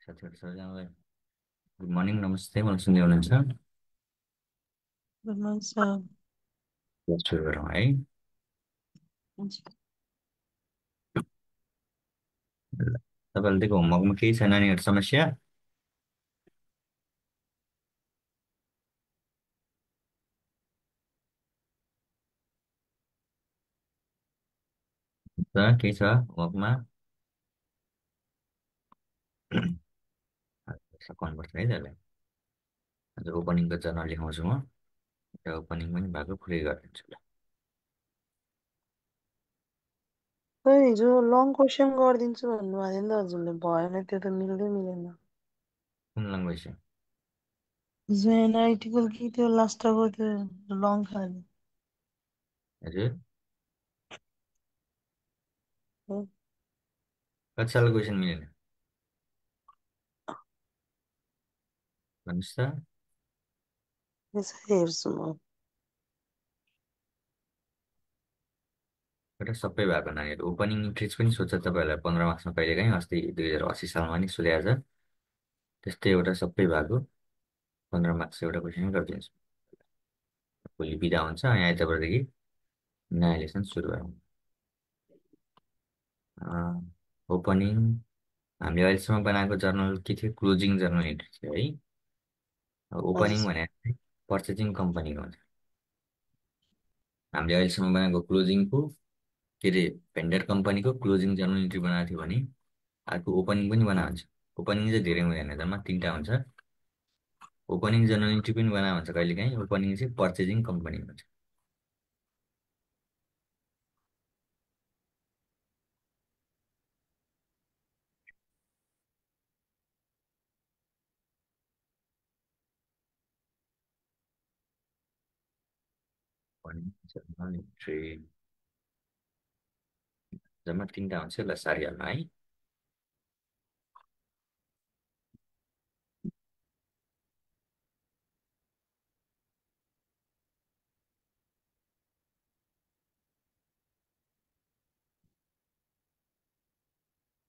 साथीहरू सबैजनालाई good morning, नमस्ते। मलाई सुन्दै हुनुहुन्छ? सर। ल, सुरु गरौँ है। ल, तपाईँहरूले दिएको होमवर्कमा केही छ नानीहरू समस्या? केही छ होमवर्कमा? सघाउनुपर्छ है त्यसलाई। आज ओपनिङको जर्नल लेखाउँछु म। एउटा ओपनिङ पनि भएको पुरै गरिदिन्छु ल। खै हिजो लङ क्वेसन गरिदिन्छु भन्नुभएको थियो नि त हजुरले, भएन त्यो त मिल्दै मिलेन। कुन ल्याङ्ग्वेज? हिजो एनआइटिकल कि त्यो लास्टको त्यो लङ खाले। हजुर, हो, कति सालको क्वेसन मिलेन भन्नुहोस् त? यसो हेर्छु म। एउटा सबै भएको नानीहरू ओपनिङ ट्रिक्स पनि सोध्छ तपाईँहरूलाई 15 मार्क्समा कहिलेकाहीँ। अस्ति 2080 सालमा नि सोधेको छ। त्यस्तै एउटा सबै भएको 15 मार्क्स एउटा क्वेसन गरिदिन्छु। भोलि बिदा हुन्छ, यहाँ आइतबारदेखि नयाँ लेसन सुरु गरौँ। ओपनिङ हामीले अहिलेसम्म बनाएको जर्नल के थियो? क्लोजिङ जर्नल इन्ट्री थियो है। ओपनिङ हजुर। भने पर्चेजिङ कम्पनीको हुन्छ। हामीले अहिलेसम्म बनाएको क्लोजिङको के अरे भेन्डर कम्पनीको क्लोजिङ जर्नल इन्ट्री बनाएको थियो भने अर्को ओपनिङ पनि बना हुन्छ। ओपनिङ चाहिँ धेरै हुँदैन, जम्मा 3टा हुन्छ। ओपनिङ जर्नल इन्ट्री पनि बना हुन्छ कहिलेकाहीँ। ओपनिङ चाहिँ पर्चेजिङ कम्पनी हुन्छ। ओपनिङ जर्नल इन्ट्री जम्मा 3टा हुन्छ। ल, सारिहाल्नु है।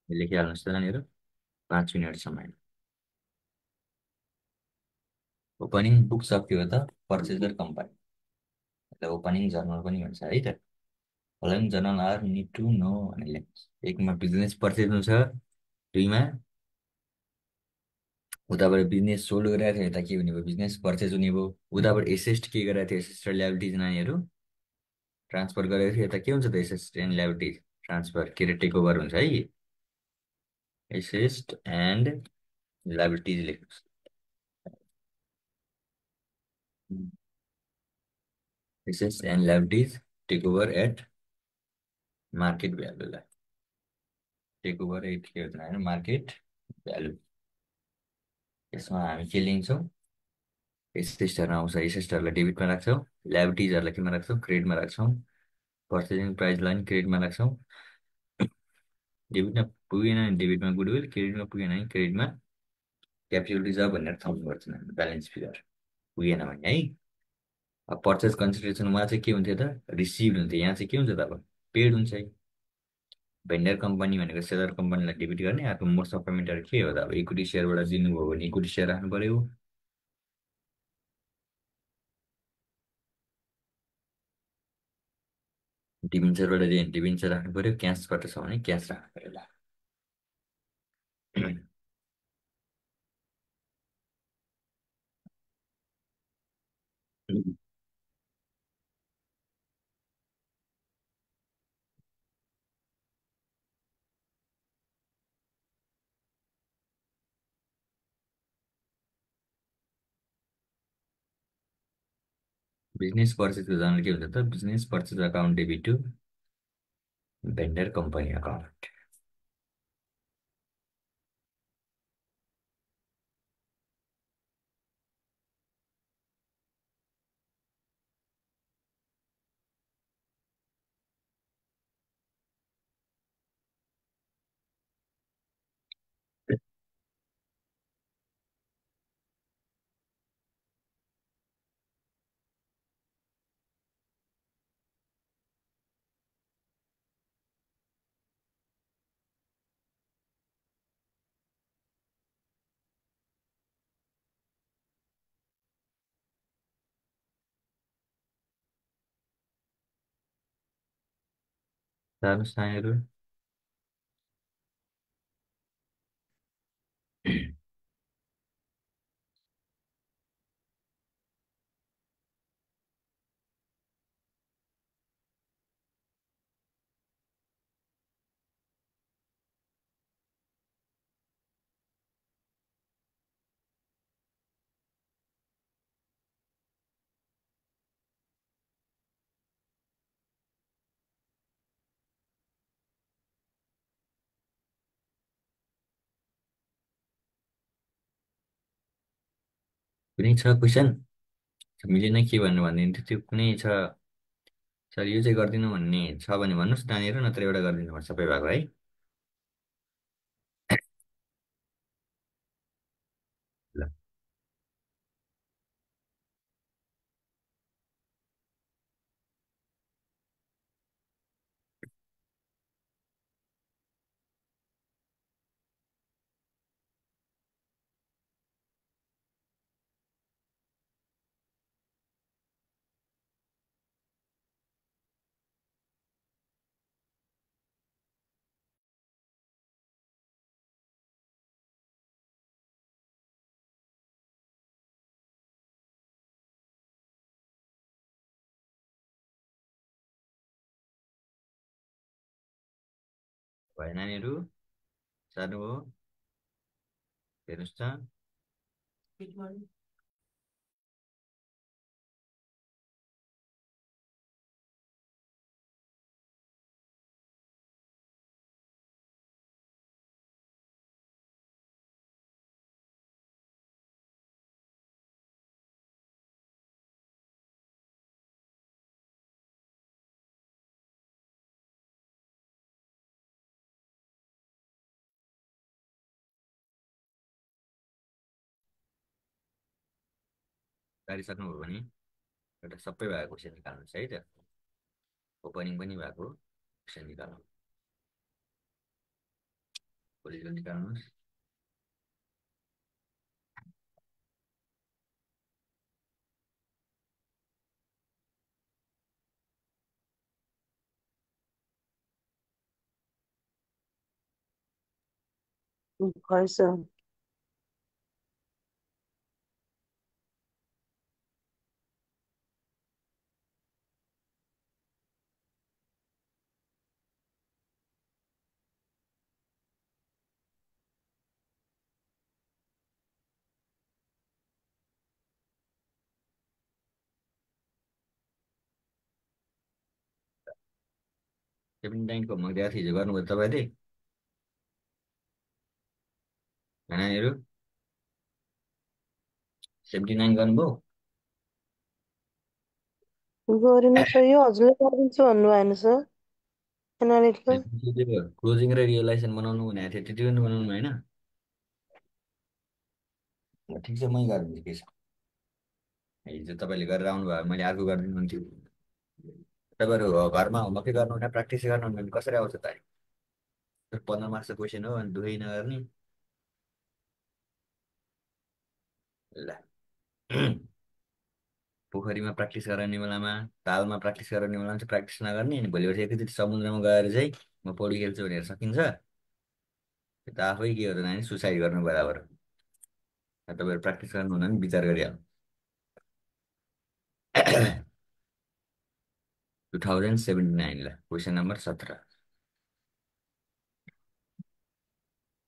लेखिहाल्नुहोस् त नानीहरू, 5 मिनट समय। ओपनिङ बुक सक्यो त पर्चेजर कम्पनी, ओपनिङ जर्नल पनि भन्छ है त। Following journal are need to know भनेर लेख्नुहोस्। एकमा बिजनेस पर्चेज हुन्छ, दुईमा उताबाट बिजनेस सोल्ड गरिरहेको थियो, यता के हुने भयो? बिजनेस पर्चेज हुने भयो। उताबाट एसेस्ट के गरिरहेको थियो? एसेस्ट र ल्याबिलिटिज नानीहरू ट्रान्सफर गरेको थियो। यता के हुन्छ त? एसेस्ट एन्ड ल्याबिलिटिज ट्रान्सफर के अरे टेक ओभर हुन्छ है। एसेस्ट एन्ड ल्याबिलिटिज लेख्नुहोस्। Assets and liabilities take over at market भ्यालुलाई। टेक ओभर एट के हुन्छ? Market value. यसमा हामी के लिन्छौँ? एसेस्टहरू आउँछ, एसेस्टहरूलाई डेबिटमा राख्छौँ, ल्याबिलिटिजहरूलाई केमा राख्छौँ? क्रेडिटमा राख्छौँ। पर्चेजिङ प्राइसलाई पनि क्रेडिटमा राख्छौँ। डेबिटमा पुगेन भने डेबिटमा गुडविल, क्रेडिटमा पुगेन भने क्रेडिटमा क्यापिटल रिजर्भ भनेर थप्नुपर्छ ब्यालेन्स फिगर, पुगेन भने है। अब पर्चेज कन्सिडरेसन उहाँ चाहिँ के हुन्थ्यो त? रिसिभ हुन्थ्यो। यहाँ चाहिँ के हुन्छ त? अब पेड हुन्छ है। भेन्डर कम्पनी भनेको सेलर कम्पनीलाई डेबिट गर्ने। अर्को मोड्स अफ पेमेन्टहरू के हो त? अब इक्विटी सेयरबाट दिनुभयो भने इक्विटी सेयर राख्नु पऱ्यो। डिभेन्चरबाट दियो भने डिभेन्चर राख्नु पऱ्यो। क्यासबाट छ भने क्यास राख्नु पऱ्यो। ल, बिजनेस पर्चेजको जर्नल के हुन्छ त? Business purchase account debit to vendor company account. जानुहोस् नानीहरू। कुनै छ क्वेसन? मिलेन के भन्नु भनिदिनु थियो, त्यो कुनै छ? सर यो चाहिँ गरिदिनु भन्ने छ भने भन्नुहोस् नानीहरू, नत्र एउटा गरिदिनु पर्छ सबै भएको है। ल भयो नानीहरू, सार्नुभयो? हेर्नुहोस् त। सारिसक्नुभयो भने एउटा सबै भएको क्वेसन निकाल्नुहोस् है त। ओपनिङ पनि भएको क्वेसन निकाल्नु, पोलिटिकल निकाल्नुहोस्। भएछ। सेभेन्टी नाइनको होमवर्क दिएको थिएँ, हिजो गर्नुभयो तपाईँले नानीहरू? 79 गर्नुभयो? गरिन सर, यो हजुरले गरिदिन्छु भन्नु भएन सर एनालिटिकल। क्लोजिङ र रियलाइजेसन बनाउनु भनेको थियो, त्यति पनि बनाउनु भएन? ल, ठिक छ, मै गरिदिन्छु, के छ। हिजो तपाईँले गरेर आउनुभयो, मैले अर्को गरिदिनु हुन्थ्यो। तपाईँहरू घरमा होमवर्कै गर्नुहुन्न, प्र्याक्टिसै गर्नुहुन्न भने कसरी आउँछ त? 15 मार्क्सको क्वेसन हो, अनि दुवै नगर्ने। ल पोखरीमा प्र्याक्टिस गराउने बेलामा, तालमा प्र्याक्टिस गराउने बेलामा चाहिँ प्र्याक्टिस नगर्ने, अनि भोलि पर्सि एकैचोटि समुद्रमा गएर चाहिँ म पौडी खेल्छु भनेर सकिन्छ? त्यो त आफै के हो त नानी, सुसाइड गर्नु बराबर। तपाईँहरू प्र्याक्टिस गर्नुहुन्न भने विचार गरिहाल्नु। 2079 ल, क्वेसन नम्बर 17।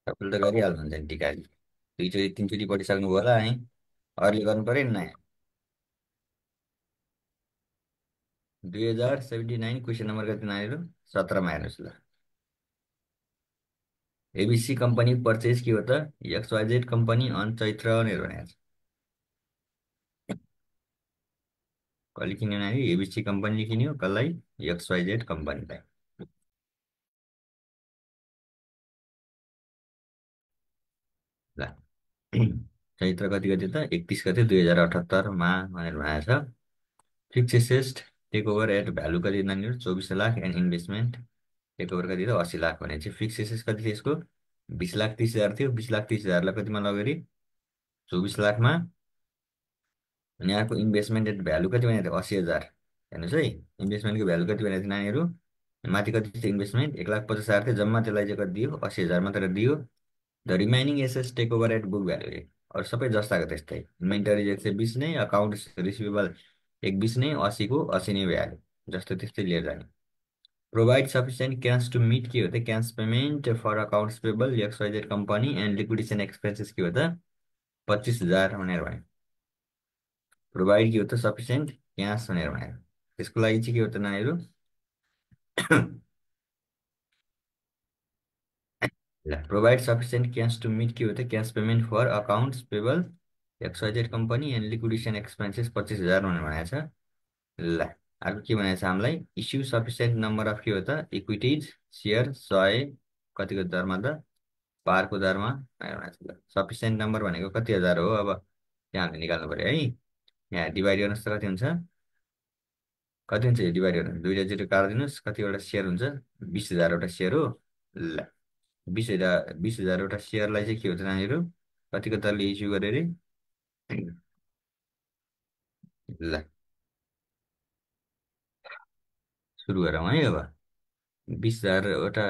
तपाईँले त गरिहाल्नुहुन्छ नि टिकाली, दुईचोटि तिनचोटि पढिसक्नुभयो होला है, अरूले गर्नु पऱ्यो नि नयाँ। 2079 क्वेसन नम्बर कति नानीहरू? 17मा हेर्नुहोस् ल। एबिसी कंपनी परचेज की होता XYZ कंपनी अन चैत्र भनेर भनेको छ। कसले किन्यो नानी? एबिसी कंपनीले किन्यो, कसलाई? XYZ कंपनीलाई। ल चैत्र कति गते त? 31 गते 2078मा भनेर भनेको छ। Fix asset take over at value कति नानीहरू? 24 lakh and investment take over कति त? 80 लाख भने चाहिँ फिक्स एसेस कति थियो यसको? 20,30,000 थियो। 20,30,000लाई कतिमा लगेरी? 24 लाखमा। अनि अर्को इन्भेस्टमेन्ट एट भ्यालु कति भनेको थियो? 80,000। हेर्नुहोस् है, इन्भेस्टमेन्टको भ्यालु कति भनेको थियो नानीहरू? माथि कति थियो इन्भेस्टमेन्ट 1,50,000 थियो, जम्मा त्यसलाई चाहिँ कति दियो, 80,000 मात्र दियो। The remaining assets take over at book value. अरू सबै जस्ताको त्यस्तै, इन्भेन्टरी 120 नै, अकाउन्ट्स रिसिभेबल 120 नै, 80 को 80 नै भ्याल्यु, जस्तो त्यस्तै लिएर जाने। Provide sufficient cash to meet के हो त, cash payment for accounts payable XYZ company and liquidation expenses के हो त, 25,000 भनेर भन्यो। प्रोभाइड के हो त, सफिसियन्ट क्यास भनेर भन्यो। त्यसको लागि चाहिँ के हो त नानीहरू, ल provide sufficient cash to meet के हो त, cash payment for accounts payable XYZ company and liquidation expenses 25,000 भनेर भनेको छ। ल अर्को के भनेको छ हामीलाई, इस्यु सफिसियन्ट नम्बर अफ के हो त, इक्विटिज सेयर 100 कतिको दरमा त, पारको दरमा भनेर भनेको छ। ल सफिसियन्ट नम्बर भनेको कति हजार हो, अब यहाँ हामीले निकाल्नु पऱ्यो है। यहाँ डिभाइड गर्नुहोस् त कति हुन्छ, कति हुन्छ यो डिभाइड गर्नु, दुईवटा जिरो काटिदिनुहोस्, कतिवटा सेयर हुन्छ, 20,000वटा सेयर हो। ल 20,000 सेयरलाई चाहिँ के हुन्छ नानीहरू, कतिको दरले इस्यु गरे अरे। ल सुरु गरौँ है अब। 20,000वटा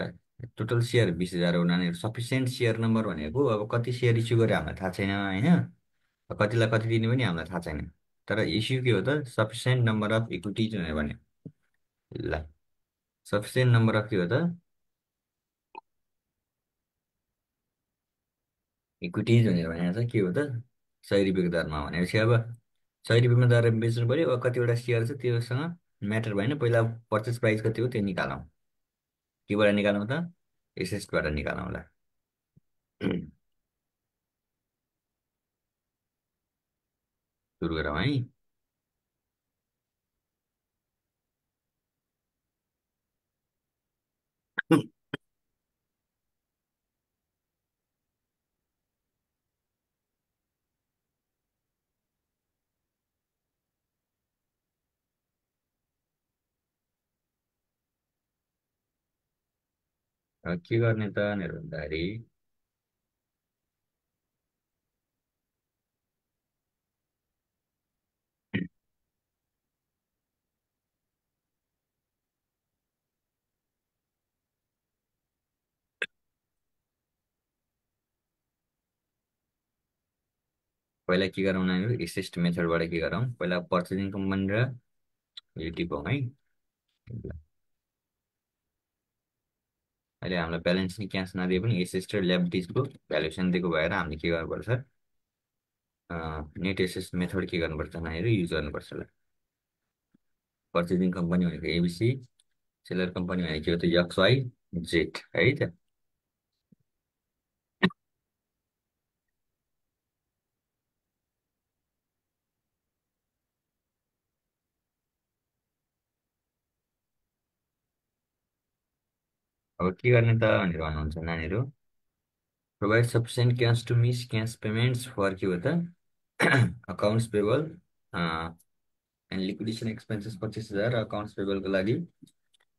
टोटल सेयर 20,000 हो नानीहरू। सफिसियन्ट सेयर नम्बर भनेको अब कति सेयर इस्यु गरे हामीलाई थाहा छैन होइन, कतिलाई कति दिने पनि हामीलाई थाहा छैन। तर इस्यु के हो त, सफिसियन्ट नम्बर अफ इक्विटिज भनेर भन्यो। ल सफिसियन्ट नम्बर अफ के हो त, इक्विटिज भनेर भनेको चाहिँ के हो त, 100 रुपियाँको दरमा भनेपछि अब 100 रुपियाँमा दर बेच्नु पऱ्यो। अब कतिवटा सेयर छ त्योसँग म्याटर भएन, पहिला पर्चेस प्राइस कति हो त्यो निकालौँ। केबाट निकालौँ त, एसएसबाट निकालौँ। ल सुरु गरौँ है। अब के गर्ने त भनेर भन्दाखेरि, पहिला के गरौँ नानीहरू, एसिस्ट मेथडबाट के गरौँ, पहिला पर्चेसिङ कम्पनी र यो टिपौँ है। ल, अहिले हामीलाई ब्यालेन्स नि क्यास नदिए पनि एसिस्ट र ल्याबिलिटिजको भ्यालुएसन दिएको भएर हामीले के गर्नुपर्छ, नेट एसेस मेथड के गर्नुपर्छ नानीहरू, युज गर्नुपर्छ। ल पर्चेसिङ कम्पनी भनेको एबिसी, सेलर कम्पनी भनेको के हो त, एक्सवाई जेड है त। अब के गर्ने त भनेर भन्नुहुन्छ नानीहरू, provide sufficient cash to miss cash payments for के हो त, accounts payable and liquidation expenses 25,000, accounts पेबलको लागि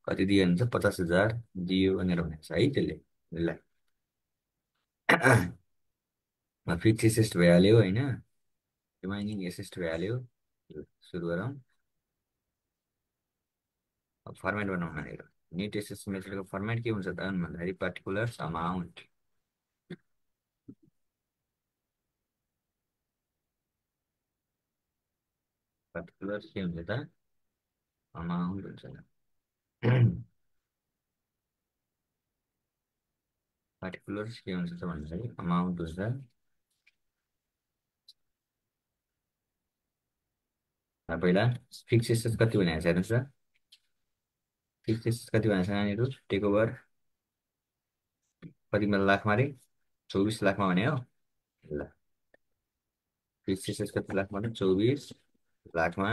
कति दियो भने चाहिँ 50,000 दियो भनेर भनेको छ है त्यसले। ल फिक्स एसेस्ट भइहाल्यो होइन, रिमाइनिङ एसेस्ट भइहाल्यो। सुरु गरौँ। अब फर्मेट बनाउन भनेको, नेट एसेस्ट मेथडको फर्मेट के हुन्छ त भन्दाखेरि, पार्टिकुलर अमाउन्ट, पार्टिकुलर के हुन्छ त, अमाउन्ट हुन्छ। पार्टिकुलर के हुन्छ त भन्दाखेरि अमाउन्ट हुन्छ। पहिला फिक्स एसेस कति भनेको छ हेर्नुहोस् त, फिक्स एसेस कति भनेको छ नानीहरू, टेक ओभर कति लाखमा अरे, 24 लाखमा भने हो। ल फिक्स एसेस कति लाखमा, 24 लाखमा।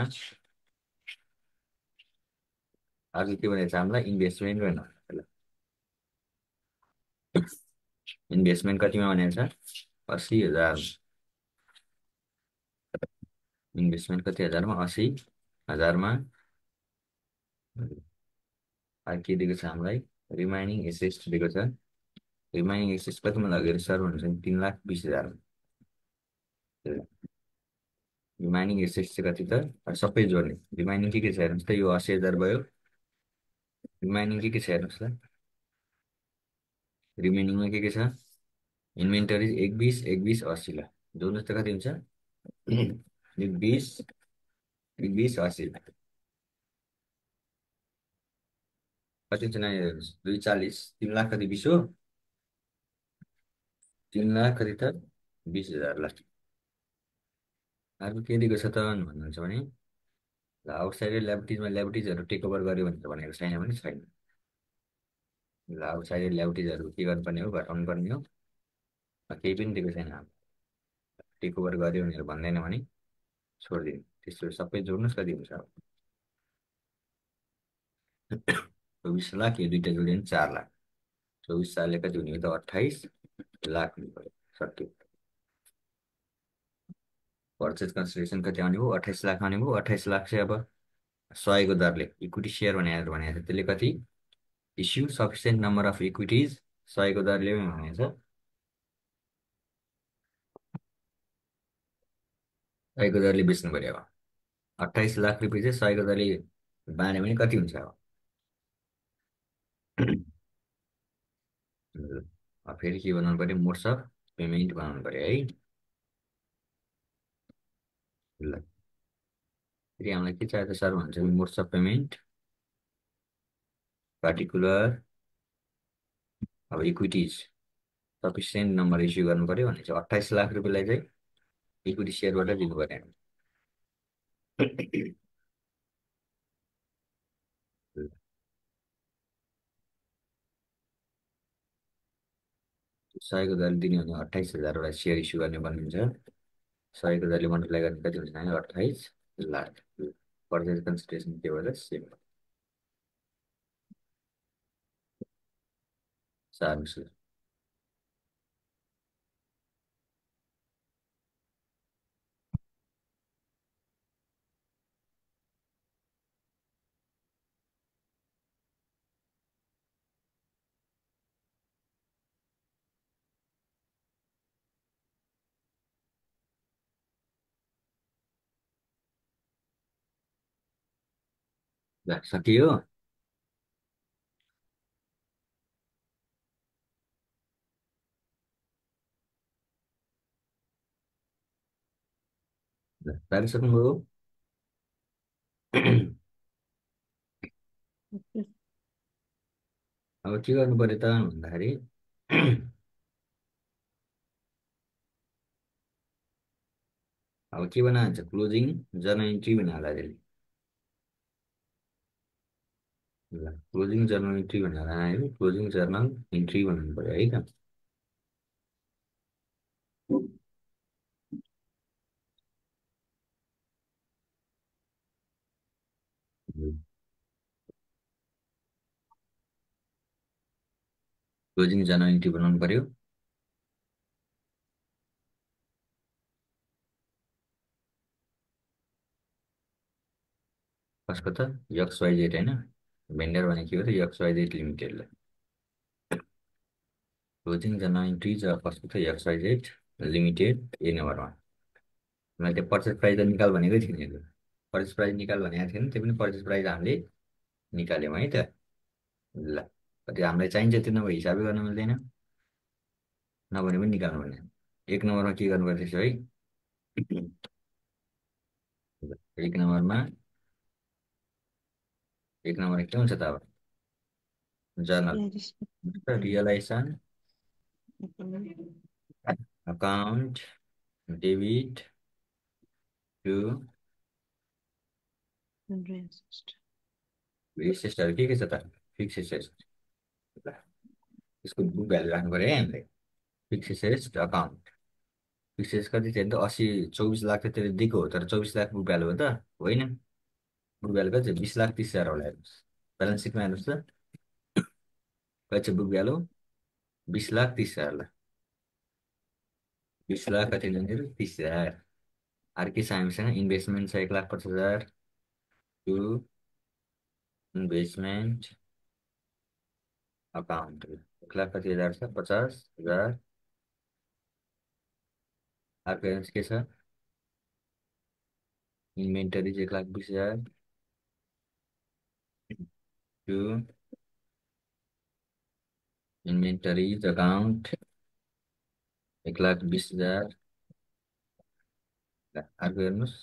अर्को के भनेको छ हामीलाई, इन्भेस्टमेन्ट गर्नु। इन्भेस्टमेन्ट कतिमा भनेको छ, 80,000। इन्भेस्टमेन्ट कति हजारमा, 80,000मा। के दिएको छ हामीलाई, रिमाइनिङ एसेट्स दिएको छ। रिमाइनिङ एसेट्स कतिमा लगेर सर हुन्छ भने 3,20,000। रिमाइनिङ एसेट्स चाहिँ कति त, सबै जोड्ने, रिमाइनिङ के छ हेर्नुहोस् त, यो 80,000 भयो, रिमाइनिङ के छ हेर्नुहोस् ल। रिमेनिङमा के छ? इन्भेन्टरी 1 20 1 20 80 ल। जोड्नुहोस् त कति हुन्छ? 1 20 1 20 80 कति हुन्छ नानी हेर्नुहोस्? 240 3 लाख कति 20 हो? 3 लाख कति त 20,000 ल। अर्को के दिएको छ त भन्नुहुन्छ भने ल आउटसाइडर ल्याबोरेटिजमा ल्याबोरेटिजहरू टेक ओभर गर्यो भनेर भनेको छैन भने छैन। ल आउटसाइडर ल्याबोरेटिजहरू के गर्नुपर्ने हो? घटाउनु पर्ने हो। केही पनि दिएको छैन। टेक ओभर गर्यो भनेर भन्दैन भने छोडिदिनु। त्यस्तो सबै जोड्नुहोस् कति हुन्छ अब? 24 लाख यो दुइटा जोड्यो भने 4 लाख। 24 4ले कति हुने हो त? 28 लाख हुने भयो। सक्यो। पर्चेज कन्सिडरेसन कति आउने भयो? 28 लाख आउने भयो। 28 लाख चाहिँ अब 100को दरले इक्विटी सेयर भनेको छ त्यसले कति? Issue sufficient number of equities 100को दरले भनेको छ। 100को दरले बेच्नु पर्यो अब। 28 लाख रुपियाँ चाहिँ 100को दरले बाँड्यो भने कति हुन्छ अब? अब फेरि के बनाउनु पर्यो? मोड्स अफ पेमेन्ट बनाउनु पर्यो है। ल फेरि हामीलाई के चाहियो त सर भन्छ मोड्स अफ पेमेन्ट पार्टिकुलर अब इक्विटिज सफिसियन्ट नम्बर इस्यु गर्नु पर्यो भने चाहिँ 28 लाख रुपियाँलाई चाहिँ इक्विटी सेयरबाट दिनु पर्यो। ल, 100को दरले दिने भने 28,000वटा सेयर इस्यु गर्ने बनिन्छ। 100को दरले मल्टिप्लाई गर्ने कति हुन्छ भने 28 लाख। पर्चेज कन्सिडरेसन के भएर सेम सार्नुहोस् ल। ल सकियो। ल पारिसक्नुभयो? अब के गर्नु पर्यो त भन्दाखेरि अब के बना हुन्छ? क्लोजिङ जर्नल इन्ट्री भन्ने होला त्यसले। ल क्लोजिङ जर्नल इन्ट्री भन्ने होला है। क्लोजिङ जर्नल इन्ट्री भन्नु पर्यो है त। क्लोजिङ जर्नल इन्ट्री बनाउनु पर्यो। कसको त? XYZ होइन। भेन्डर भनेको के हो त? XYZ लिमिटेडलाई। क्लोजिङ जर्नल इन्ट्री कसको त? XYZ लिमिटेड ए नम्बरमा। मैले त्यो पर्चेस प्राइस त निकाल भनेकै थिएँ नि। पर्चेस प्राइस निकाल भनेको थिएन त्यो पनि पर्चेस प्राइस हामीले निकाल्यौँ है त। ल कति हामीलाई चाहिन्छ त्यो नभए हिसाबै गर्न मिल्दैन। नभने पनि निकाल्नु पर्ने। 1 नम्बरमा के गर्नु पर्दैछ है? 1 नम्बरमा 1 नम्बरमा के हुन्छ त अब? Journal realisation account debit to एसेसहरू के छ त? Fix assess. ल यसको बुक भ्यालु राख्नु पऱ्यो है हामीले। Fix assess account fix assess कति थियो नि त? 24 लाख त त्यसले दिएको हो तर 24 लाख बुक भ्यालु हो त? होइन। बुक भ्यालु कति छ? 20 लाख 30 हजार होला हेर्नुहोस्। ब्यालेन्स सिटमा हेर्नुहोस् त कति छ बुक भ्यालु? 20 लाख 30 हजार ल। 20 लाख कति जाने 30 हजार। अर्कै छ हामीसँग इन्भेस्टमेन्ट छ 1,50,000 टु इन्भेस्टमेन्ट अकाउन्ट 1 लाख कति हजार छ? 50,000। अर्को हेर्नुहोस् के छ? Inventory 1,20,000 to inventories account 1,20,000। अर्को हेर्नुहोस्,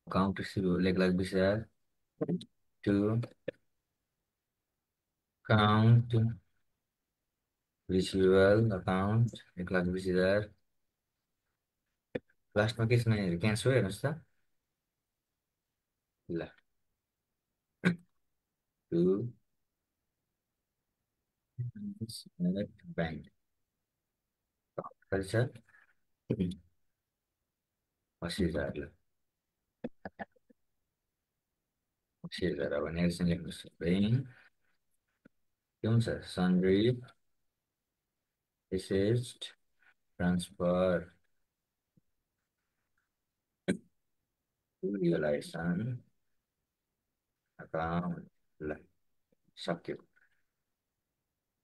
account receivable 1,20,000। To account receivable account 1,20,000। लास्टमा के छ नानीहरू, क्यास हो, हेर्नुहोस् त। ल, टु ब्याङ्क कति छ? 80,000। ल, 80,000 अब नेक्स्ट लेख्नुहोस्। ब्याङ्क के हुन्छ? Sundry asset transfer realisation account. ल, सक्यो।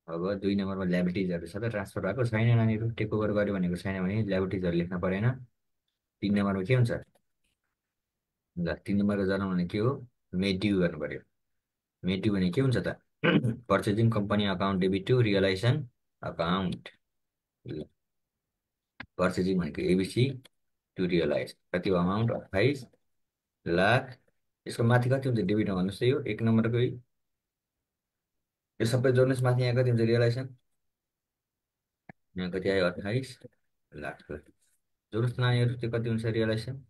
अब 2 नम्बरमा ल्याबिलिटिजहरू सबै ट्रान्सफर भएको छैन नानीहरू, टेक ओभर गर्यो भनेको छैन भने ल्याबिलिटिजहरू लेख्न परेन। 3 नम्बरमा के हुन्छ? ल, 3 नम्बरको जनाउनु भने के हो? मेड्यु गर्नु पर्यो। मेड्यु भने के हुन्छ त? Purchasing company account debit to realisation account. Purchasing भनेको एबिसी टु रियलाइज कति अमाउन्ट? 28,00,000। यसको माथि कति हुन्छ डेबिटमा भन्नुहोस् त? यो 1 नम्बरको यो सबै जोड्नुहोस्, माथि यहाँ कति हुन्छ रियलाइजेसन? यहाँ कति आयो? 28,00,000। जोड्नुहोस् नानीहरू, त्यो कति हुन्छ रियलाइजेसन?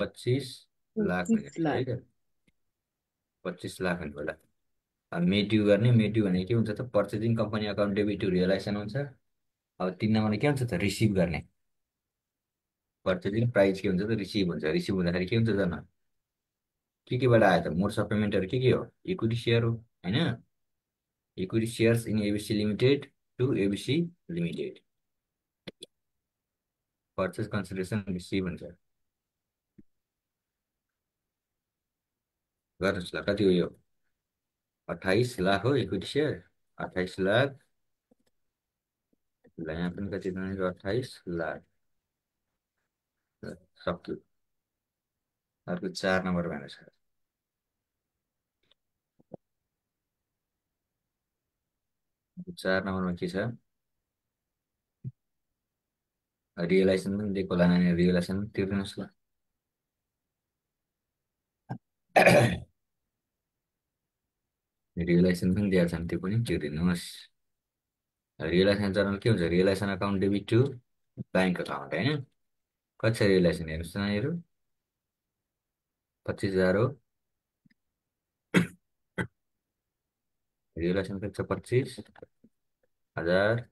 25,00,000 25 हुनेछ है लाख त। 25,00,000 हुने होला। अब मेड्यु गर्ने, मेड्यु भने के हुन्छ त? Purchasing company account debit to realisation हुन्छ। अब 3 नम्बरमा के हुन्छ त? रिसिभ गर्ने। पर्चेजिङ प्राइस के हुन्छ त? रिसिभ हुन्छ। रिसिभ हुँदाखेरि के हुन्छ त? केबाट आयो त? मोड्स अफ पेमेन्टहरू के हो? इक्विटी सेयर हो, होइन? Equity shares in ABC limited to ABC limited. Purchase consideration receive हुन्छ। गर्नुहोस् ल, कति हो यो? 28,00,000 हो इक्विटी सेयर। 28,00,000। ल, यहाँ पनि कति 28,00,000। सक्यो। अर्को 4 नम्बर भनेको छ। 4 नम्बरमा के छ? रियलाइजेसन पनि दिएको होला नानी, रियलाइजेसन पनि तिर्नुहोस् ल। रियलाइजेसन पनि दिएको छ भने त्यो पनि तिरिदिनुहोस्। रियलाइजेसन जर्नल के हुन्छ? Realisation account debit to bank account, होइन? कति छ रियलाइजेसन हेर्नुहोस् त नानीहरू? 25,000 हो। रियलाइजेसन कति छ? 25,000।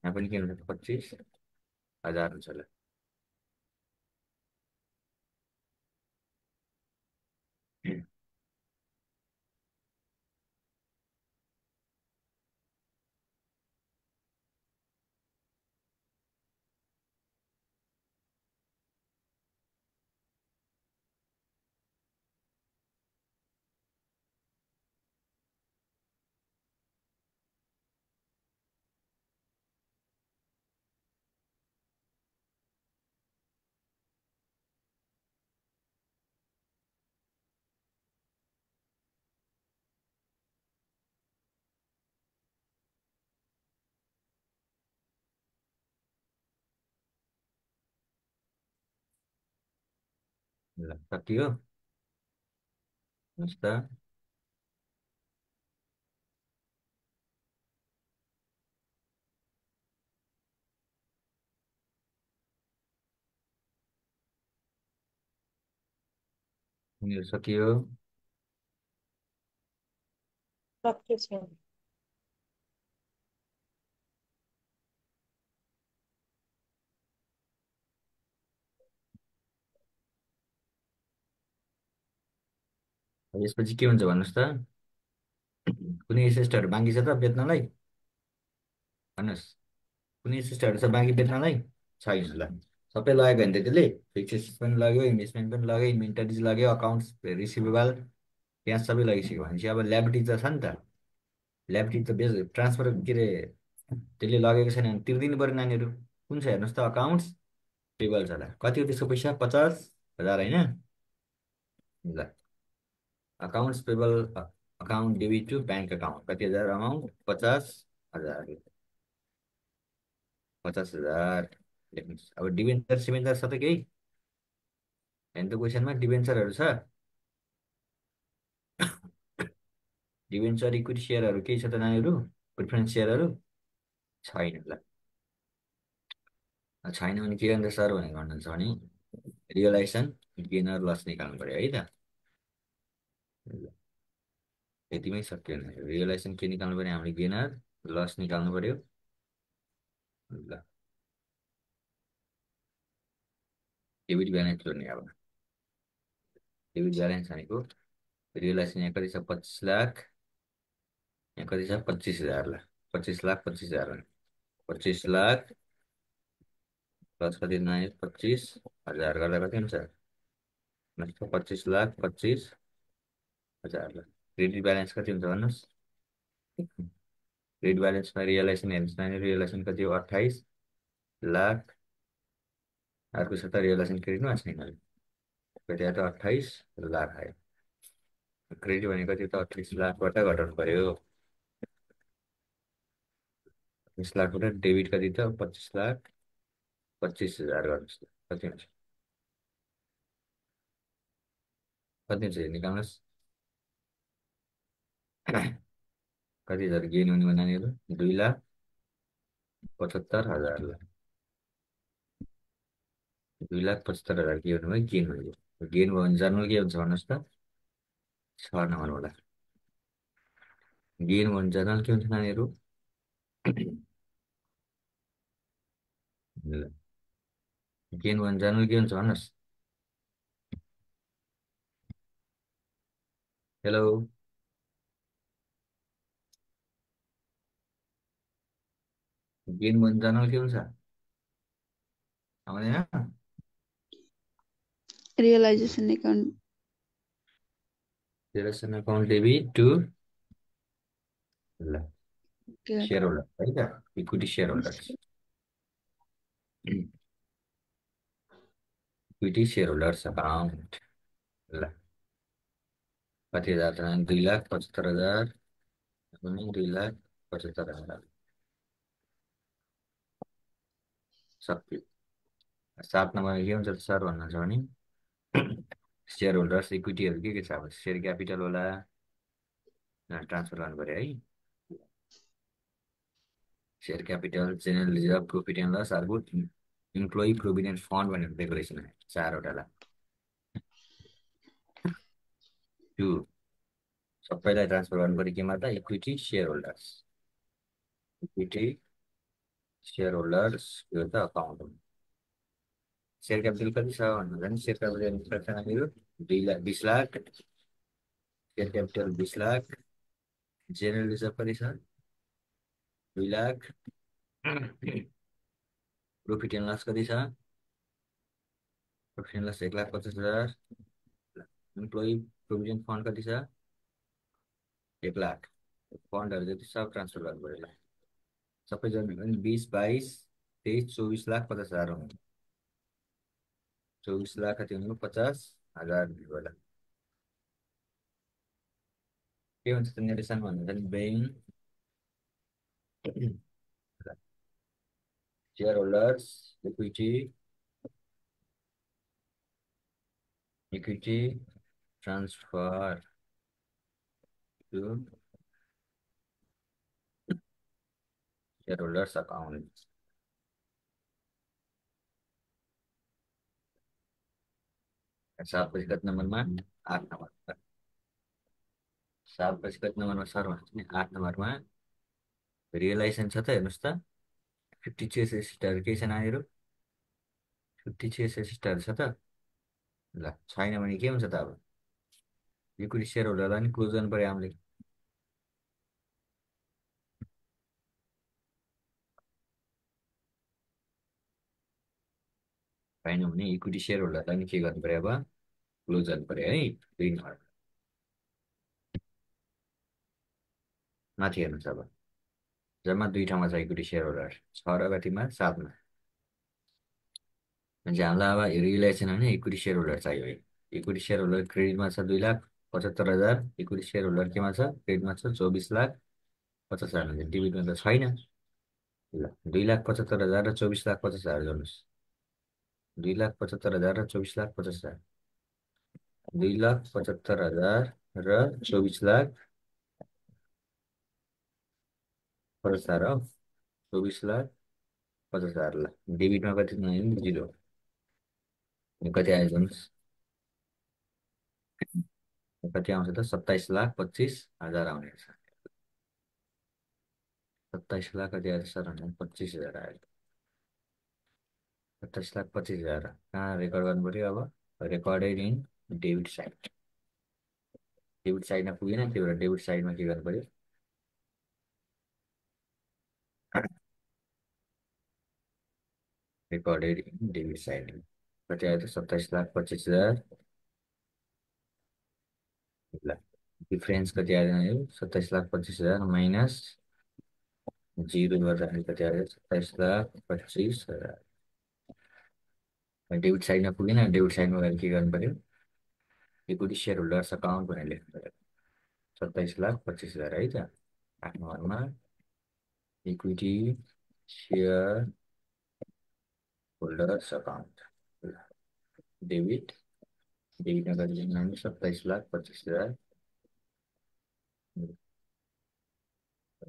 यहाँ पनि के हुन्छ? 25,000 हुन्छ। ल, ल, सकियो। हुन्छ त। उनीहरू सकियो। सक्छ। यसपछि के हुन्छ भन्नुहोस् त? कुनै एसेस्टहरू बाँकी छ त बेच्नलाई? भन्नुहोस्, कुनै एसेस्टहरू छ बाँकी बेच्नलाई? छैन। ल, सबै लगेको भने त त्यसले फिक्स एसेट पनि लग्यो, इन्भेस्टमेन्ट पनि लग्यो, इन्भेन्टरिज लग्यो, अकाउन्ट्स रिसिभेबल, त्यहाँ सबै लगिसक्यो भनेपछि अब ल्याबिलिटी त छ नि त। ल्याबिलिटी त ट्रान्सफर के अरे त्यसले लगेको छैन भने तिर्दिनु पऱ्यो नानीहरू। कुन छ हेर्नुहोस् त? अकाउन्ट्स पेबल छ। ल, कति हो त्यसको पैसा? 50,000, होइन? ल, accounts payable account debit to bank account कति हजार अमाउन्ट 50,000 50,000 लेख्नुहोस् अब डिबेन्चर सिबेन्चर छ त केही हेर्नु त क्वेसनमा डिबेन्चरहरू छ डिबेन्चर इक्विटी सेयरहरू केही छ त नानीहरू प्रिफरेन्स सेयरहरू छैन ल छैन भने के गर्नु सर भनेर भन्नुहुन्छ भने रियलाइजेसन गेनर लस निकाल्नु पऱ्यो है त ल, यतिमै सक्यो भने रियलाइजेसन के निकाल्नु पऱ्यो हामीले गेनर लस निकाल्नु पऱ्यो ल डेबिट ब्यालेन्स जोड्ने अब डेबिट ब्यालेन्स भनेको रियलाइजेसन यहाँ कति छ 25 लाख यहाँ कति छ 25,000 ल 25 लाख 25,000 25 लाख प्लस कति नयाँ 25,000 गर्दा कति हुन्छ नत्र 25 लाख 25,000 ल क्रेडिट ब्यालेन्स कति हुन्छ भन्नुहोस् क्रेडिट ब्यालेन्समा रियलाइजेसन हेर्नुहोस् नानी रियलाइजेसन कति हो 28 लाख अर्को छ त रियलाइजेसन क्रेडिटमा छैन कति आयो त 28 लाख आयो क्रेडिट भनेको कति त 28 लाखबाट घटाउनु पर्यो 28 लाखबाट डेबिट कति त 25 लाख 25,000 गर्नुहोस् त कति हुन्छ कति हुन्छ निकाल्नुहोस् कति हजार गेन हुने भयो नानीहरू 2,75,000 ल 2,75,000 के हुनु भयो गेन भयो गेन भयो भने जर्नल के हुन्छ भन्नुहोस् त 6 नम्बरबाट गेन भयो भने जर्नल के हुन्छ नानीहरू ल गेन भयो भने जर्नल के हुन्छ भन्नुहोस् हेलो गेन भयो भने जर्नल के हुन्छ आउँदैन realisation account realisation account debit to ल सेयर होल्डर है त equity share holders equity share holders account ल कति हजार छ 2,75,000 अनि 2,75,000 सक्यो 7 नम्बरमा के हुन्छ त सर भन्नुहुन्छ भने सेयर होल्डर्स इक्विटीहरू के छ अब सेयर क्यापिटल होला ट्रान्सफर गर्नु पऱ्यो है share capital general reserve profit and loss अर्को इम्प्लोइ प्रोभिडेन्ट फन्ड भनेर दिएको रहेछ नि 4वटालाई त्यो सबैलाई ट्रान्सफर गर्नु पऱ्यो केमा त equity share holders equity share holders यो त अकाउन्ट हो सेयर क्यापिटल कति छ भन्नुहुन्छ भने share capital 2,20,00,000 share capital 20,00,000 general reserve कति छ 2,00,000 प्रॉफिट एन्ड लस कति छ profit and loss 1,50,000 employee provision fund कति छ 1,00,000 फन्डहरू जति सब ट्रान्सफर गर्नु पऱ्यो सबै जम्मै पनि 20 22 23 24,50,000 हुनु 24,00,000 कति हुनु 50,000 होला के हुन्छ त निर्देशन भन्दा चाहिँ bank share holders equity equity transfer to share holders account 7 कति नम्बरमा 8 नम्बर 7 कति नम्बरमा सर भन्छ नि 8 नम्बरमा रियलाइजेसन छ त हेर्नुहोस् त 50 स्टार केही छ नानीहरू 50 स्टार छ त ल छैन भने के हुन्छ त अब इक्विटी सेयर होल्डरलाई नि क्लोज गर्नु पऱ्यो हामीले छैन भने इक्विटी सेयर होल्डरलाई नि के गर्नु पऱ्यो अब क्लोज गर्नु पऱ्यो है 2 नम्बर माथि हेर्नुहोस् अब जम्मा 2 ठाउँमा छ इक्विटी सेयर होल्डर 6 र कतिमा 7मा म्हणजे हामीलाई अब रियलाइजेसन होइन इक्विटी सेयर होल्डर चाहियो इक्विटी सेयर होल्डर क्रेडिटमा छ 2,00,000 75,000 इक्विटी सेयर होल्डर केमा छ, क्रेडिटमा छ 24,50,000 हुन्छ, डेबिटमा त छैन। ल 2,75,000 र 24,50,000 जोड्नुहोस्। 2,75,000 र 24,50,000, 2,75,000 र 24,50,000 हो। 24,50,000, ल डेबिटमा कति नआयो, 0। कति आयो जोड्नुहोस्। कति आउँछ त, 27,25,000 आउनेछ। 27 लाख कति आयो सर भन्दा 25,000 आयो। 27,25,000 कहाँ रेकर्ड गर्नु पऱ्यो अब, recorded in debit side. Debit साइडमा पुगेन, त्यही भएर डेबिट साइडमा के गर्नु पऱ्यो, रेकर्डेड इन डेबिट साइड। कति आयो त, 27,25,000। ल डिफ्रेन्स कति आयो, यो 27,25,000 माइनस 0 गर्दाखेरि कति आयो, 27,25,000। डेबिट साइडमा पुगेन, डेबिट साइडमा गएर के गर्नु पऱ्यो, इक्विटी सेयर होल्डर्स अकाउन्ट भनेर लेख्नु पऱ्यो। 27,25,000 है त। 8 नम्बरमा equity share holders account, debit. डेबिटमा कति लेख्नु, 27,25,000।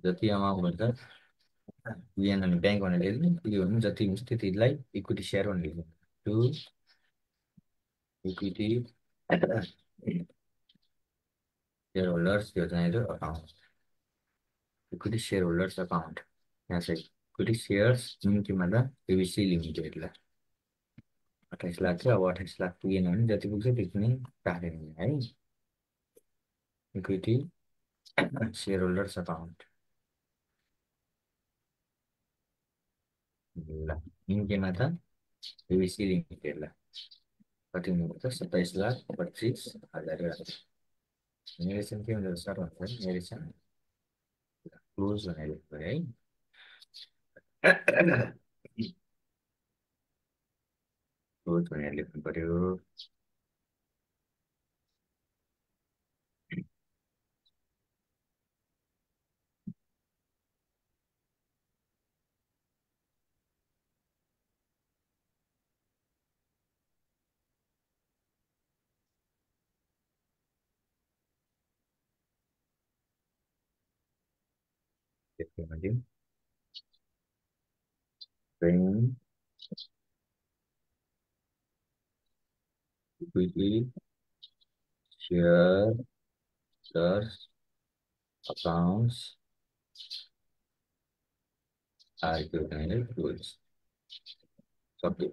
जति अमाउन्ट हुन्छ बिहान अनि ब्याङ्क भनेर लेख्नु, के भन्नु, जति हुन्छ त्यतिलाई इक्विटी सेयर भनेर लेख्नु। टु इक्विटी सेयर होल्डर्स, यो चाहिँ account, equity share holders account. यहाँ चाहिँ इक्विटी सेयर्स निम्तिमा त एबिसी लिमिटेडलाई 28 लाख थियो। अब 28 लाख पुगेन भने जति पुग्छ त्यति नै राखेर है, इक्विटी सेयर होल्डर्स अकाउन्ट। ल निम्तिमा त एबिसी लिमिटेडलाई कति हुनुपर्छ, 27,25,000। नेरेसन के हुन्छ सर भन्छ, नेरेसन क्लोज भनेर लेख्नु पऱ्यो है। क्लोज भनेर लेख्नु पऱ्यो। त्यसमा चाहिँ equity share holders accounts are के भनेर क्लोज सक्यो।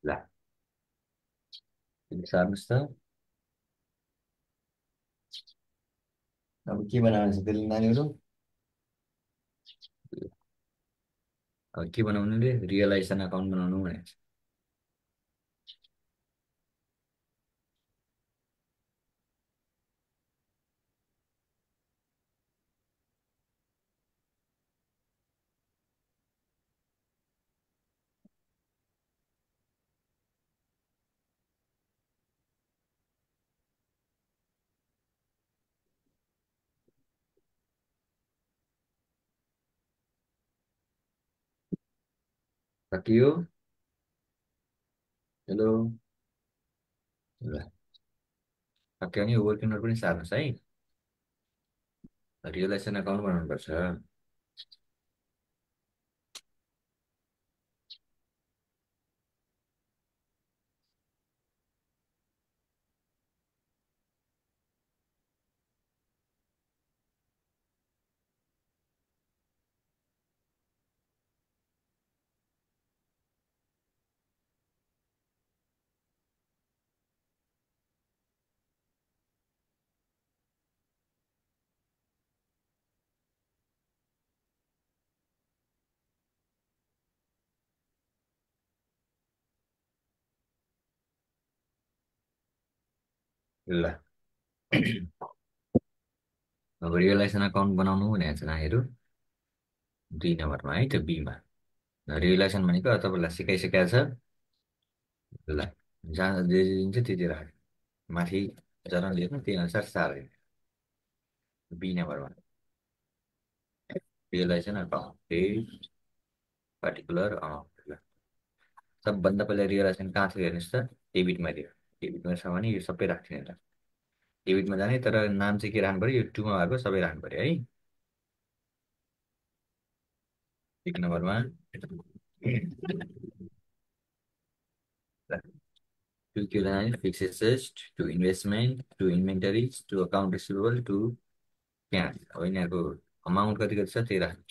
ल सार्नुहोस् त, अब के बनाउनु छ त्यसले नानीहरू, अब के बनाउनु रे, रियलाइजेसन अकाउन्ट बनाउनु भनेको छ। सकियो, हेलो। ल सक्यो भने वर्किङ नोट पनि सार्नुहोस् है, रियलाइजेसन अकाउन्ट बनाउनु पर्छ। ल अब रियलाइजेसन अकाउन्ट बनाउनु भनेको छ नानीहरू, 2 नम्बरमा है, त्यो बीमा। रियलाइजेसन भनेको तपाईँलाई सिकाइसकेको छ। ल जहाँ जे जे दिन्छ त्यति राख्नु। माथि जर्नल लेख्नु त्यही अनुसार सार बी नम्बरमा रियलाइजेसन अकाउन्ट पर्टिकुलर अमाउन्ट। सबभन्दा पहिला रियलाइजेसन कहाँ थियो हेर्नुहोस् त, डेबिटमा थियो। डेबिटमा छ भने यो सबै राख्थ्यो नि त, डेबिटमा जाने, तर नाम चाहिँ के राख्नु पऱ्यो, यो टूमा भएको सबै राख्नु पऱ्यो है। एक नम्बरमा टु के लाने, fix asset, to investment, to inventories, to account receivable, to cash. अब यिनीहरूको अमाउन्ट कति कति छ त्यही राख्नु।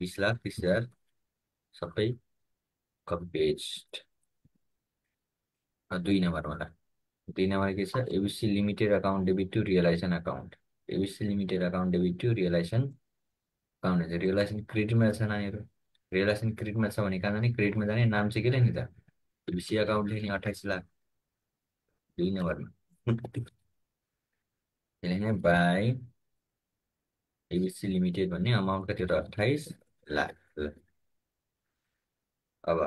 20 लाख, 30,000 सबै कपी पेस्ट। 2 नम्बरमा ल, 2 नम्बर के छ, ABC limited account debit to realisation account. ABC limited account debit to realisation account हुन्छ। रियलाइजेसन क्रेडिटमा छ नानीहरू, रियलाइजेसन क्रेडिटमा छ भने कहाँ जाने, क्रेडिटमा जाने, नाम चाहिँ के लेख्ने त, एबिसी अकाउन्ट लेख्ने 28 लाख। 2 नम्बरमा लेख्ने बाई एबिसी लिमिटेड भन्ने अमाउन्ट कति हो त, 28 लाख ल। अब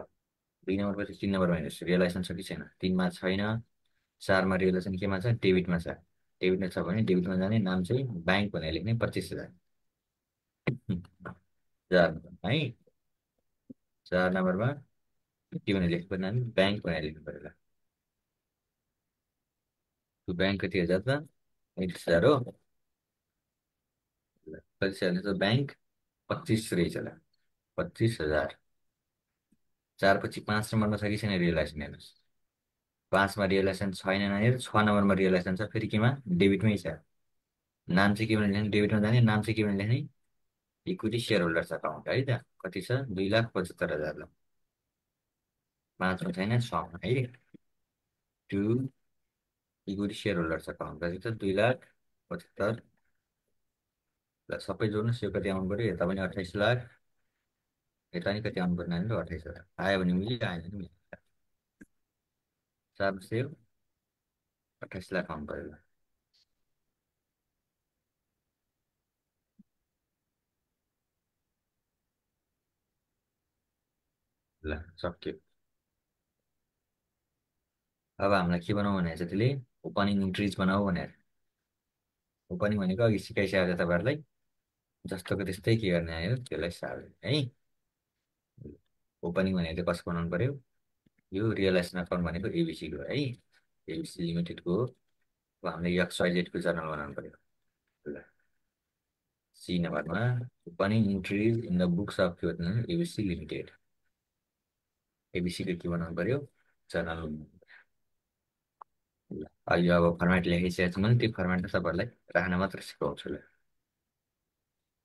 2 नम्बर पछि 3 नम्बरमा हेर्नुहोस्, रियलाइजेसन छ कि छैन, 3मा छैन। 4मा रियलाइजेसन केमा छ, डेबिटमा छ। डेबिटमा छ भने डेबिटमा जाने, नाम चाहिँ ब्याङ्क भनेर लेख्ने 25,000। 4 नम्बर है, 4 नम्बरमा के भनेर लेख्नु पर्ने, नानी ब्याङ्क भनेर लेख्नु पऱ्यो ल। त्यो ब्याङ्क कति हजार त, 35,000 हो ल। कति छ भने त ब्याङ्क 25 रहेछ ल, 25,000। 4 पछि 5 नम्बरमा छ कि छैन रियलाइजेसन हेर्नुहोस्, 5मा रियलाइजेसन छैन नानीहरू। 6 नम्बरमा रियलाइजेसन छ, फेरि केमा, डेबिटमै छ। नाम चाहिँ के भनेर लेख्ने, डेबिटमा जाने, नाम चाहिँ के भनेर लेख्ने, इक्विटी सेयर होल्डर्स अकाउन्ट है त। कति छ, 2,75,000 ल। 5मा छैन, 6मा है, to equity share holders account कति छ, 2,75,000 ल। सबै जोड्नुहोस्, यो कति आउनु पऱ्यो, यता पनि 28 लाख, यता नि कति आउनु पर्ने नानीहरू, 28,000 आयो भने मिल्यो, आएन भने मिल्यो। 4 सेव 28 लाख आउनु पऱ्यो ल। ल सक्यो। अब हामीलाई के बनाऊ भनेर चाहिँ त्यसले, ओपनिङ इन्ट्रिज बनाऊ भनेर। ओपनिङ भनेको अघि सिकाइसकेको छ तपाईँहरूलाई, जस्तोको त्यस्तै के गर्ने आयो त्यसलाई सार्ने है। ओपनिङ भनेको चाहिँ कसको बनाउनु पऱ्यो, यो रियलाइजेसन अकाउन्ट भनेको एबिसीको है, एबिसी लिमिटेडको हो। अब हामीले XYZ को जर्नल बनाउनु पऱ्यो ल। 3 नम्बरमा opening entries in the books of के भन्नु, एबिसी लिमिटेड। एबिसीको के बनाउनु पऱ्यो, जर्नल। ल अहिले अब फर्मेट लेखिसकेको छु भने त्यो फर्मेटमा तपाईँहरूलाई राख्न मात्र सिकाउँछु ल।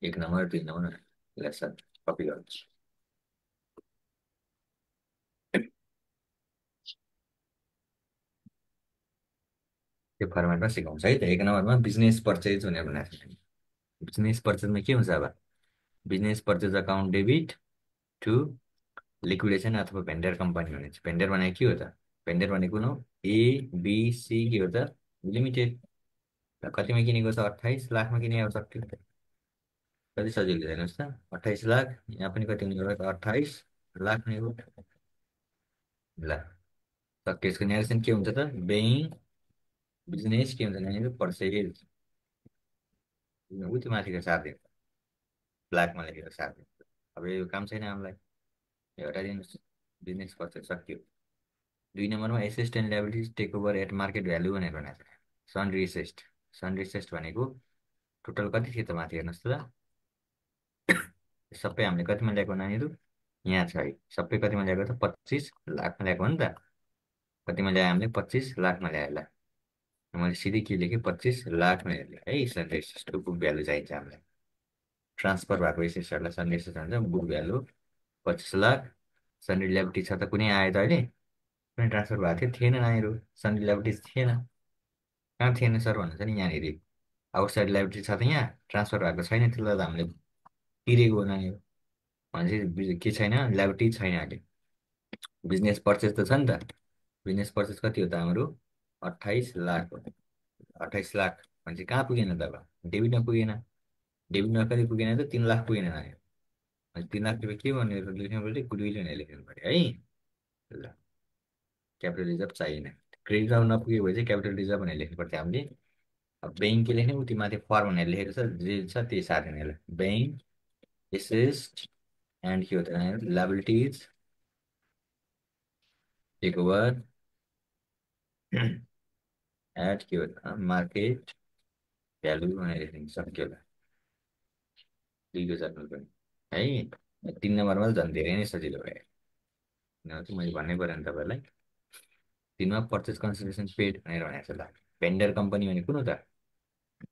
1 नम्बर 2 नम्बर लेसन कपी गर्छु। त्यो फर्मेटमा सिकाउँछ है त। 1 नम्बरमा बिजनेस पर्चेज भनेर बनाएको छ। बिजनेस पर्चेजमा के हुन्छ, अब business purchase account debit to liquidation अथवा भेन्डर कम्पनी भनेको, भेन्डर भनेको के हो त, भेन्डर भनेको न एबिसी के हो त, लिमिटेड। कतिमा किनेको छ, 28 लाखमा किनेको छ। कति सजिलो हेर्नुहोस् त, 28 लाख, यहाँ पनि कति हुने, 28 लाख नै हो ल। त त्यसको नेरेसन के हुन्छ त, बेइङ बिजनेस के हुन्छ नानीहरू, पर्सेज ऊ त्यो माथिको सारिदिन्छ, ब्ल्याकमा लेखेर सारिदिन्छ। अब यो काम छैन हामीलाई, यो हटाइदिनुहोस्, बिजनेस पर्सेज सक्यो। 2 नम्बरमा asset and liabilities take over at market value भनेर भनेको छ। सन्ड्री एसेस्ट, सन्ड्री एसेस्ट भनेको टोटल कति थियो त, माथि हेर्नुहोस् त, सबै हामीले कतिमा ल्याएको नानीहरू, यहाँ छ है, सबै कतिमा ल्याएको त, 25 लाखमा ल्याएको हो नि त। कतिमा ल्यायो हामीले, 25 लाखमा ल्यायो ल। मैले सिधै के लेखेँ, 25 लाखमा लेखेँ है। सन्ड्री एसेस्टको बुक भ्यालु चाहिन्छ हामीलाई, ट्रान्सफर भएको एसेस्टहरूलाई सन्ड्री एसेस्ट भन्छ, book value 25 lakh. Sundry liability छ त, कुनै आयो त अहिले, कुनै ट्रान्सफर भएको थियो, थिएन नानीहरू, सन्ड्री ल्याबिलिटिज थिएन। कहाँ थिएन सर भन्नुहुन्छ नि, यहाँनिर आउटसाइड लाइब्रेरी छ त, यहाँ ट्रान्सफर भएको छैन, त्यसलाई त हामीले तिरेको हो नानीहरू। भनेपछि के छैन, लाइब्रेरी छैन अहिले। बिजनेस पर्चेस त छ नि त, बिजनेस पर्चेस कति हो त हाम्रो, 28 लाख हो। 28 लाख भनेपछि कहाँ पुगेन त, अब डेबिटमा पुगेन। डेबिटमा कति पुगेन त, 3 लाख पुगेन नानीहरू। भनेपछि 3 लाख रुपियाँ के भनेर लेख्नु पऱ्यो, गुडविल भनेर लेख्नु पऱ्यो है ल। क्यापिटल रिजर्भ चाहिएन। क्रेडिट रिजर्भ नपुगे भए चाहिँ क्यापिटल रिजर्भ भनेर लेख्नु पर्थ्यो हामीले। अब ब्याङ्क के लेख्ने उति माथि फर्म भनेर लेखेको छ, जे छ त्यही सार्ने यसलाई। ब्याङ्क एसेस्ट एन्ड के हो त लाइबिलिटिज टेक ओभर एट के हो त मार्केट भ्यालु भनेर लेख्नु सक्यो होला। दुईको जग्गा पनि है। 3 नम्बरमा त झन् धेरै नै सजिलो भयो। किनभने चाहिँ मैले भन्नै पऱ्यो नि तपाईँलाई। 3मा पर्चेस कन्सिडरेसन पेड भनेर भनेको छ। ल भेन्डर कम्पनी भने कुन हो त?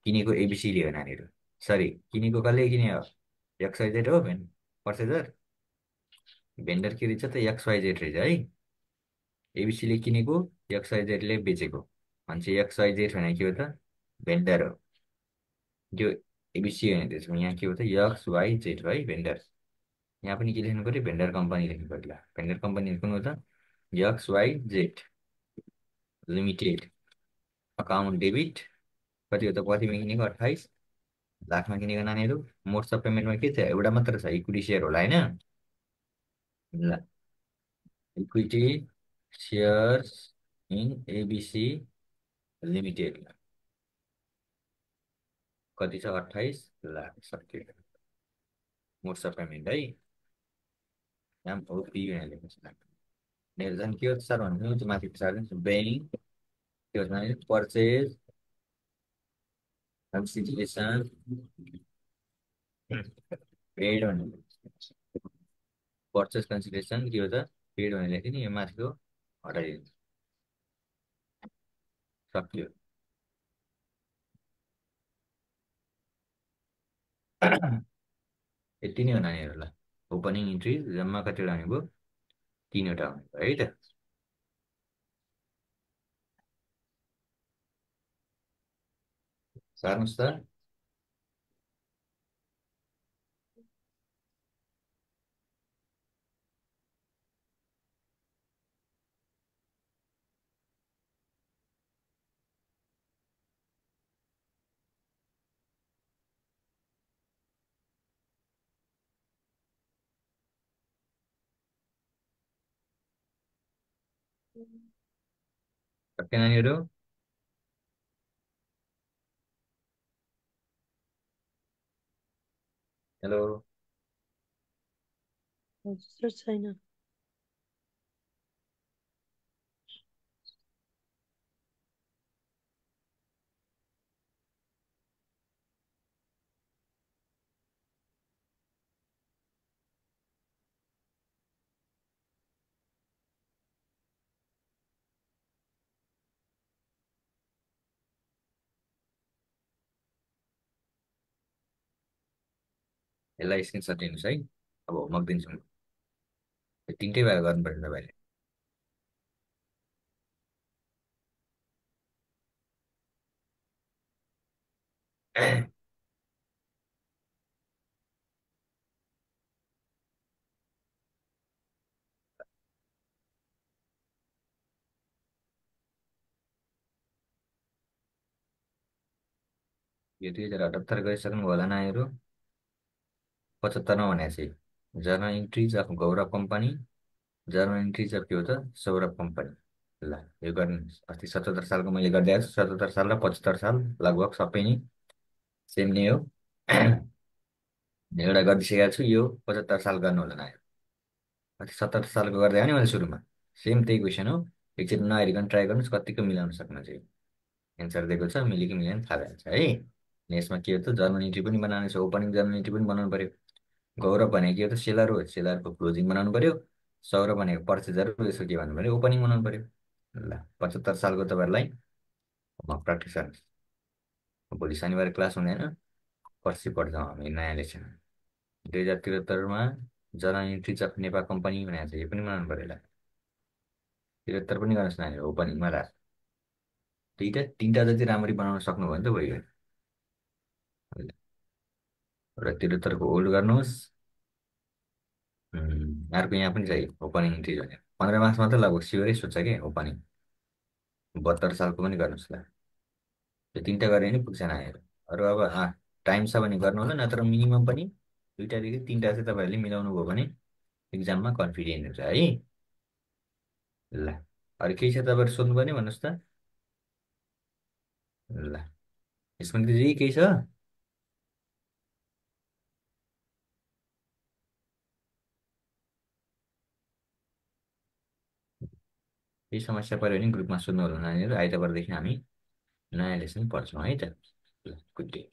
किनेको एबिसीले हो नानीहरू। सरी, किनेको कसले किने हो? एक्सवाइजेड हो पर्चेजर। भेन्डर के रहेछ त? एक्सवाइजेड रहेछ है। एबिसीले किनेको, एक्सवाइजेडले बेचेको मान्छे। एक्सवाइजेड भने के हो त? भेन्डर हो। त्यो एबिसी होइन, त्यसमा यहाँ के हो त? एक्स वाइ जेड हो है भेन्डर। यहाँ पनि के लेख्नु पऱ्यो? भेन्डर कम्पनी लेख्नु पऱ्यो। ल भेन्डर कम्पनी कुन हो त? X Y Z limited. Account debit कति हो त? कतिमा किनेको? 28 लाखमा किनेको नानीहरू। मोड्स अफ पेमेन्टमा के छ? एउटा मात्र छ, इक्विटी सेयर होला होइन। ल equity shares in ABC limited कति छ? 28 लाख सक्यो। मोड्स अफ पेमेन्ट है। ओपी भनेर लेख्नु छ। निर्धन के हो सर भन्नु त्यो माथि पछाडि ब्याङ्क के हो भने पर्चेज कन्सिडरेसन पेड भनेर। पर्चेस कन्सिडरेसन के हो त? पेड भनेर लेख्यो नि, यो माथिको हटाइदिनु सक्यो। यति नै हो नानीहरूलाई। ओपनिङ इन्ट्री जम्मा कतिवटा हुने भयो? 3वटा हुने भयो है त। सार्नुहोस् त। सके नानीहरू? हेलो। हजुर सर छैन। यसलाई स्क्रिनसट दिनुहोस् है। अब होमवर्क दिन्छु म। यो 3टै भएर गर्नु पर्यो तपाईँले। यो 2078 गरिसक्नु होला नानीहरू। 75मा भनेको चाहिँ journal entries of Gaurav company, journal entries of के हो त? सौरभ कम्पनी। ल यो गर्नु। अस्ति 77 सालको मैले गरिदिएको छु। 77 साल र 75 साल लगभग सबै नै सेम नै हो। एउटा गरिदिइसकेको छु, यो 75 साल गर्नु होला नानीहरू। अस्ति 77 सालको गर्दै हो नि मैले सुरुमा। सेम त्यही क्वेसन हो। एकचोटि नहेरिकन ट्राई गर्नुहोस्, कतिको मिलाउन सक्नुहुन्छ। एन्सर दिएको छ, मिल्यो कि मिलेन थाहा भइहाल्छ है। अनि यसमा के हो त? जर्नल इन्ट्री पनि बनाउनु छ, ओपनिङ जर्नल इन्ट्री पनि बनाउनु पर्यो। गौरव भनेको के हो त? सेलर हो, सेलरको क्लोजिङ बनाउनु पर्यो। सौरभ भनेको पर्चेजर हो, यसो के भन्नु पर्यो? ओपनिङ बनाउनु पर्यो। ल 75 सालको तपाईँहरूलाई प्र्याक्टिस गर्नुहोस्। भोलि शनिबार क्लास हुँदैन, पर्सि पढ्छौँ हामी नयाँ लेसन। 2073मा journal entries of Nepal company भनेको छ, यो पनि बनाउनु पर्यो। ल 73 पनि गर्नुहोस् नानीहरू, ओपनिङमा राख। तिनवटा जति राम्ररी बनाउन सक्नुभयो भने त भइगयो। र 73को ओल्ड गर्नुहोस्। अर्को यहाँ पनि चाहियो ओपनिङ इन्ट्रिज भनेर। 15 मार्क्स मात्रै लगभग स्योरै सोध्छ कि ओपनिङ। 72 सालको पनि गर्नुहोस्। ल यो 3टा गरे नि पुग्छ नानीहरू। अरू अब टाइम छ भने गर्नु होला, नत्र मिनिमम पनि 2टादेखि 3टा चाहिँ तपाईँहरूले मिलाउनु भयो भने इक्जाममा कन्फिडेन्ट हुन्छ है। ल अरू केही छ तपाईँहरू सोध्नुपर्ने भन्नुहोस् त। ल, यसमा चाहिँ केही छ? केही समस्या पऱ्यो भने ग्रुपमा सोध्नु होला नानीहरू। आइतबारदेखि हामी नयाँ लेसन पढ्छौँ है त। ल, गुड डे।